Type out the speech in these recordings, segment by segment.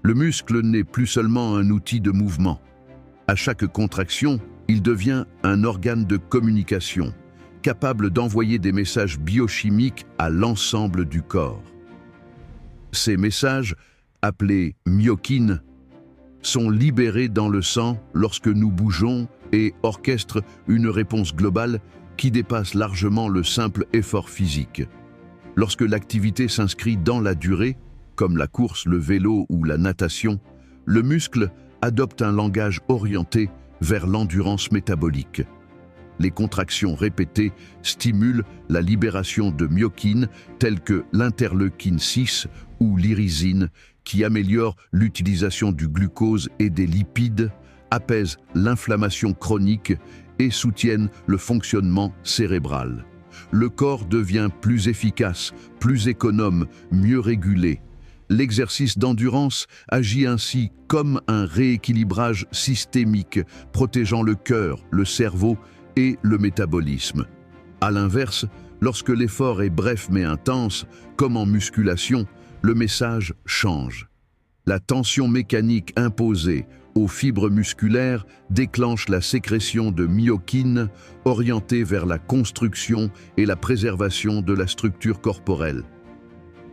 Le muscle n'est plus seulement un outil de mouvement. À chaque contraction, il devient un organe de communication, capable d'envoyer des messages biochimiques à l'ensemble du corps. Ces messages, appelés myokines, sont libérés dans le sang lorsque nous bougeons et orchestrent une réponse globale qui dépasse largement le simple effort physique. Lorsque l'activité s'inscrit dans la durée, comme la course, le vélo ou la natation, le muscle adopte un langage orienté vers l'endurance métabolique. Les contractions répétées stimulent la libération de myokines telles que l'interleukine 6 ou l'irisine, qui améliorent l'utilisation du glucose et des lipides, apaisent l'inflammation chronique et soutiennent le fonctionnement cérébral. Le corps devient plus efficace, plus économe, mieux régulé. L'exercice d'endurance agit ainsi comme un rééquilibrage systémique, protégeant le cœur, le cerveau et le métabolisme. À l'inverse, lorsque l'effort est bref mais intense, comme en musculation, le message change. La tension mécanique imposée aux fibres musculaires déclenche la sécrétion de myokines orientées vers la construction et la préservation de la structure corporelle.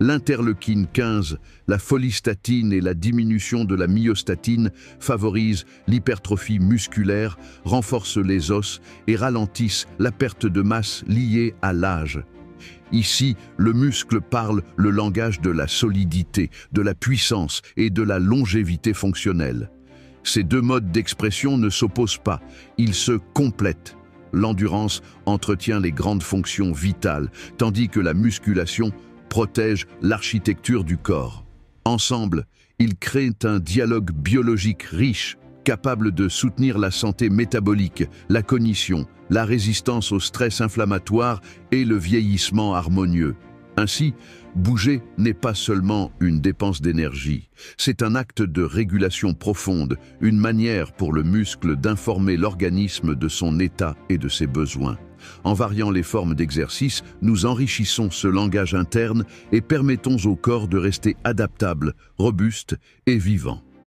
L'interleukine 15, la follistatine et la diminution de la myostatine favorisent l'hypertrophie musculaire, renforcent les os et ralentissent la perte de masse liée à l'âge. Ici, le muscle parle le langage de la solidité, de la puissance et de la longévité fonctionnelle. Ces deux modes d'expression ne s'opposent pas, ils se complètent. L'endurance entretient les grandes fonctions vitales, tandis que la musculation protège l'architecture du corps. Ensemble, ils créent un dialogue biologique riche, capable de soutenir la santé métabolique, la cognition, la résistance au stress inflammatoire et le vieillissement harmonieux. Ainsi, bouger n'est pas seulement une dépense d'énergie, c'est un acte de régulation profonde, une manière pour le muscle d'informer l'organisme de son état et de ses besoins. En variant les formes d'exercice, nous enrichissons ce langage interne et permettons au corps de rester adaptable, robuste et vivant.